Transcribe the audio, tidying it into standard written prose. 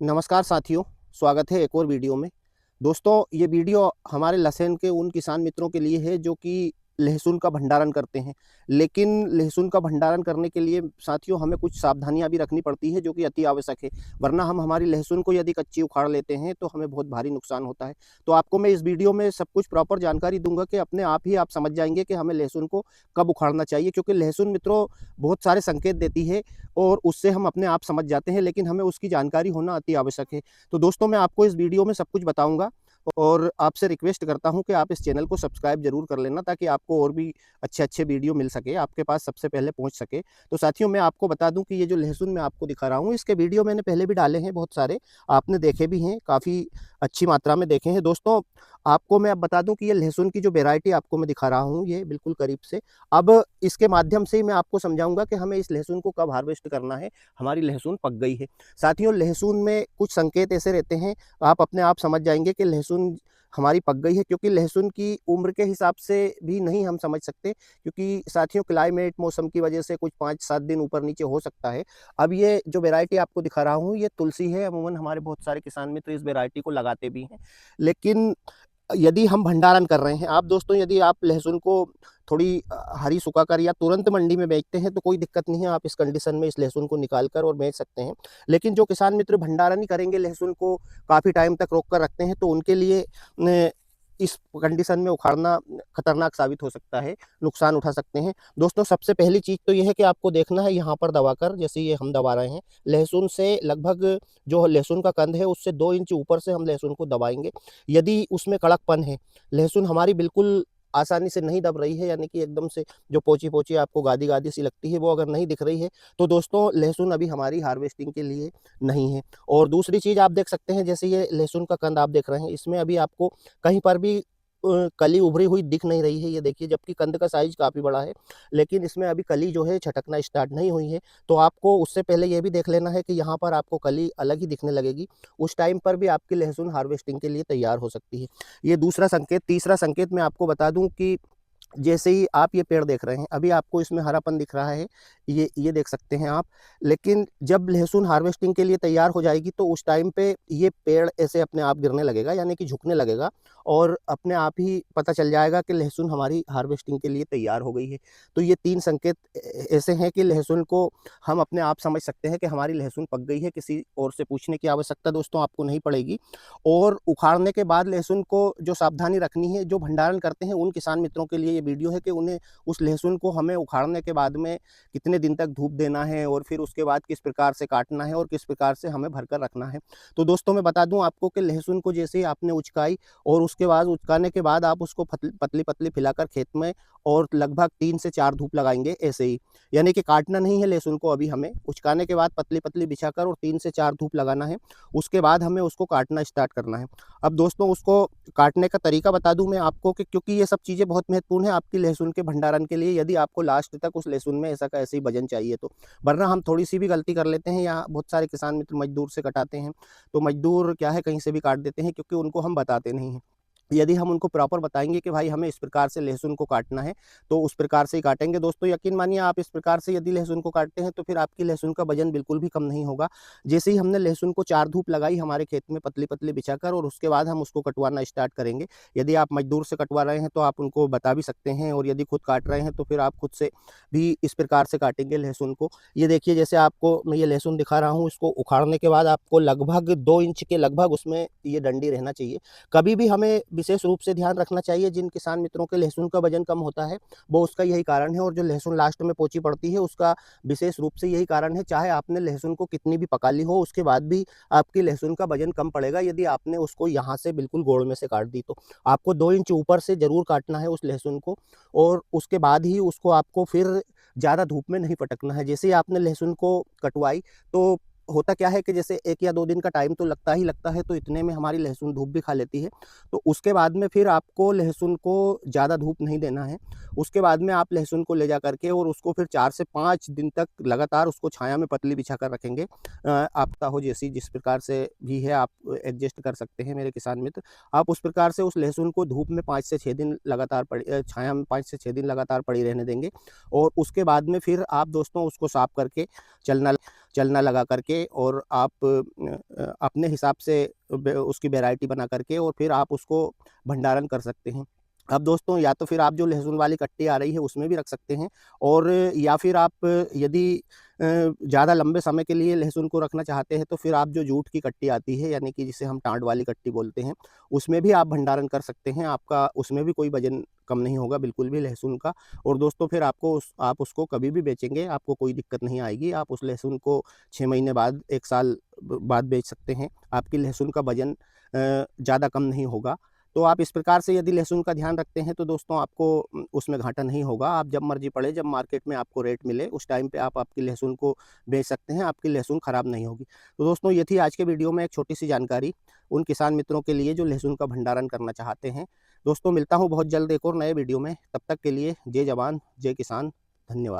नमस्कार साथियों, स्वागत है एक और वीडियो में। दोस्तों, ये वीडियो हमारे लहसुन के उन किसान मित्रों के लिए है जो कि लहसुन का भंडारण करते हैं। लेकिन लहसुन का भंडारण करने के लिए साथियों हमें कुछ सावधानियाँ भी रखनी पड़ती है जो कि अति आवश्यक है। वरना हम हमारी लहसुन को यदि कच्ची उखाड़ लेते हैं तो हमें बहुत भारी नुकसान होता है। तो आपको मैं इस वीडियो में सब कुछ प्रॉपर जानकारी दूँगा कि अपने आप ही आप समझ जाएँगे कि हमें लहसुन को कब उखाड़ना चाहिए, क्योंकि लहसुन मित्रों बहुत सारे संकेत देती है और उससे हम अपने आप समझ जाते हैं, लेकिन हमें उसकी जानकारी होना अति आवश्यक है। तो दोस्तों, मैं आपको इस वीडियो में सब कुछ बताऊँगा और आपसे रिक्वेस्ट करता हूँ कि आप इस चैनल को सब्सक्राइब ज़रूर कर लेना, ताकि आपको और भी अच्छे-अच्छे वीडियो मिल सके, आपके पास सबसे पहले पहुँच सके। तो साथियों, मैं आपको बता दूँ कि ये जो लहसुन मैं आपको दिखा रहा हूँ, इसके वीडियो मैंने पहले भी डाले हैं बहुत सारे, आपने देखे भी हैं, काफ़ी अच्छी मात्रा में देखे हैं। दोस्तों, आपको मैं अब बता दूँ कि ये लहसुन की जो वैरायटी आपको मैं दिखा रहा हूँ, ये बिल्कुल करीब से। अब इसके माध्यम से ही मैं आपको समझाऊँगा कि हमें इस लहसुन को कब हार्वेस्ट करना है, हमारी लहसुन पक गई है। साथियों, लहसुन में कुछ संकेत ऐसे रहते हैं, आप अपने आप समझ जाएँगे कि लहसुन हमारी पक गई है, क्योंकि लहसुन की उम्र के हिसाब से भी नहीं हम समझ सकते, क्योंकि साथियों क्लाइमेट मौसम की वजह से कुछ 5-7 दिन ऊपर-नीचे हो सकता है। अब ये जो वैरायटी आपको दिखा रहा हूँ, ये तुलसी है। अमूमन हमारे बहुत सारे किसान मित्र इस वैरायटी को लगाते भी हैं। लेकिन यदि हम भंडारण कर रहे हैं, आप दोस्तों यदि आप लहसुन को थोड़ी हरी सुखाकर या तुरंत मंडी में बेचते हैं तो कोई दिक्कत नहीं है, आप इस कंडीशन में इस लहसुन को निकाल कर और बेच सकते हैं। लेकिन जो किसान मित्र भंडारण ही करेंगे, लहसुन को काफ़ी टाइम तक रोक कर रखते हैं, तो उनके लिए इस कंडीशन में उखाड़ना खतरनाक साबित हो सकता है, नुकसान उठा सकते हैं। दोस्तों, सबसे पहली चीज़ तो ये है कि आपको देखना है यहाँ पर दबाकर, जैसे ये हम दबा रहे हैं, लहसुन से लगभग जो लहसुन का कंद है उससे 2 इंच ऊपर से हम लहसुन को दबाएँगे। यदि उसमें कड़कपन है, लहसुन हमारी बिल्कुल आसानी से नहीं दब रही है, यानी कि एकदम से जो पोची-पोची आपको गादी-गादी सी लगती है, वो अगर नहीं दिख रही है, तो दोस्तों लहसुन अभी हमारी हार्वेस्टिंग के लिए नहीं है। और दूसरी चीज़ आप देख सकते हैं, जैसे ये लहसुन का कंद आप देख रहे हैं, इसमें अभी आपको कहीं पर भी कली उभरी हुई दिख नहीं रही है, ये देखिए, जबकि कंद का साइज़ काफ़ी बड़ा है, लेकिन इसमें अभी कली जो है छटकना स्टार्ट नहीं हुई है। तो आपको उससे पहले ये भी देख लेना है कि यहाँ पर आपको कली अलग ही दिखने लगेगी, उस टाइम पर भी आपकी लहसुन हार्वेस्टिंग के लिए तैयार हो सकती है। ये दूसरा संकेत। तीसरा संकेत मैं आपको बता दूँ कि जैसे ही आप ये पेड़ देख रहे हैं, अभी आपको इसमें हरापन दिख रहा है, ये देख सकते हैं आप। लेकिन जब लहसुन हार्वेस्टिंग के लिए तैयार हो जाएगी, तो उस टाइम पे ये पेड़ ऐसे अपने आप गिरने लगेगा, यानी कि झुकने लगेगा, और अपने आप ही पता चल जाएगा कि लहसुन हमारी हार्वेस्टिंग के लिए तैयार हो गई है। तो ये 3 संकेत ऐसे हैं कि लहसुन को हम अपने आप समझ सकते हैं कि हमारी लहसुन पक गई है, किसी और से पूछने की आवश्यकता दोस्तों आपको नहीं पड़ेगी। और उखाड़ने के बाद लहसुन को जो सावधानी रखनी है, जो भंडारण करते हैं उन किसान मित्रों के लिए ये वीडियो है कि उन्हें उस लहसुन को हमें उखाड़ने के बाद में कितने दिन तक धूप देना है, और फिर उसके बाद किस प्रकार से काटना है और किस प्रकार से हमें भरकर रखना है। तो दोस्तों, मैं बता दूं आपको कि लहसुन को जैसे ही आपने उचकाई और उसके बाद उचकाने के बाद आप उसको पतली-पतली फैलाकर खेत में और लगभग 3 से 4 धूप लगाएँगे ऐसे ही। यानी कि काटना नहीं है लहसुन को, अभी हमें उचकाने के बाद पतली-पतली बिछाकर और 3 से 4 धूप लगाना है। उसके बाद हमें उसको काटना स्टार्ट करना है। अब दोस्तों, उसको काटने का तरीका बता दूँ मैं आपको, कि क्योंकि ये सब चीज़ें बहुत महत्वपूर्ण है आपकी लहसुन के भंडारण के लिए, यदि आपको लास्ट तक उस लहसुन में ऐसा का ऐसे ही वज़न चाहिए तो। वरना हम थोड़ी-सी भी गलती कर लेते हैं, या बहुत सारे किसान मित्र मज़दूर से कटाते हैं, तो मज़दूर क्या है, कहीं से भी काट देते हैं, क्योंकि उनको हम बताते नहीं हैं। यदि हम उनको प्रॉपर बताएँगे कि भाई हमें इस प्रकार से लहसुन को काटना है, तो उस प्रकार से ही काटेंगे। दोस्तों, यकीन मानिए, आप इस प्रकार से यदि लहसुन को काटते हैं, तो फिर आपकी लहसुन का वज़न बिल्कुल भी कम नहीं होगा। जैसे ही हमने लहसुन को 4 धूप लगाई हमारे खेत में पतली-पतली बिछाकर, और उसके बाद हम उसको कटवाना स्टार्ट करेंगे। यदि आप मज़दूर से कटवा रहे हैं तो आप उनको बता भी सकते हैं, और यदि खुद काट रहे हैं तो फिर आप खुद से भी इस प्रकार से काटेंगे लहसुन को। ये देखिए, जैसे आपको मैं ये लहसुन दिखा रहा हूँ, इसको उखाड़ने के बाद आपको लगभग 2 इंच के लगभग उसमें ये डंडी रहना चाहिए। कभी भी हमें विशेष रूप से ध्यान रखना चाहिए, जिन किसान मित्रों के लहसुन का वजन कम होता है, वो उसका यही कारण है, और जो लहसुन लास्ट में पोची पड़ती है उसका विशेष रूप से यही कारण है। चाहे आपने लहसुन को कितनी भी पका ली हो, उसके बाद भी आपकी लहसुन का वजन कम पड़ेगा, यदि आपने उसको यहाँ से बिल्कुल गोड़ में से काट दी तो। आपको 2 इंच ऊपर से ज़रूर काटना है उस लहसुन को, और उसके बाद ही उसको आपको फिर ज़्यादा धूप में नहीं पटकना है। जैसे ही आपने लहसुन को कटवाई, तो होता क्या है कि जैसे 1 या 2 दिन का टाइम तो लगता ही लगता है, तो इतने में हमारी लहसुन धूप भी खा लेती है। तो उसके बाद में फिर आपको लहसुन को ज़्यादा धूप नहीं देना है। उसके बाद में आप लहसुन को ले जा कर के और उसको फिर 4 से 5 दिन तक लगातार उसको छाया में पतली बिछा कर रखेंगे। आपदा हो जैसी जिस प्रकार से भी है, आप एडजस्ट कर सकते हैं मेरे किसान मित्र। आप उस प्रकार से उस लहसुन को धूप में 5 से 6 दिन लगातार छाया में 5 से 6 दिन लगातार पड़ी रहने देंगे, और उसके बाद में फिर आप दोस्तों उसको साफ करके चलना चलना लगा करके, और आप अपने हिसाब से उसकी वैरायटी बना करके और फिर आप उसको भंडारण कर सकते हैं। अब दोस्तों, या तो फिर आप जो लहसुन वाली कट्टी आ रही है उसमें भी रख सकते हैं, और या फिर आप यदि ज़्यादा लंबे समय के लिए लहसुन को रखना चाहते हैं तो फिर आप जो जूट की कट्टी आती है, यानी कि जिसे हम टाँट वाली कट्टी बोलते हैं, उसमें भी आप भंडारण कर सकते हैं। आपका उसमें भी कोई वज़न कम नहीं होगा बिल्कुल भी लहसुन का। और दोस्तों, फिर आप उसको कभी भी बेचेंगे, आपको कोई दिक्कत नहीं आएगी। आप उस लहसुन को 6 महीने बाद, 1 साल बाद बेच सकते हैं। आपकी लहसुन का वज़न ज़्यादा कम नहीं होगा। तो आप इस प्रकार से यदि लहसुन का ध्यान रखते हैं तो दोस्तों, आपको उसमें घाटा नहीं होगा। आप जब मर्ज़ी पड़े, जब मार्केट में आपको रेट मिले, उस टाइम पे आप आपकी लहसुन को बेच सकते हैं, आपकी लहसुन ख़राब नहीं होगी। तो दोस्तों, ये थी आज के वीडियो में एक छोटी-सी जानकारी उन किसान मित्रों के लिए जो लहसुन का भंडारण करना चाहते हैं। दोस्तों, मिलता हूँ बहुत जल्द एक और नए वीडियो में। तब तक के लिए जय जवान, जय किसान। धन्यवाद।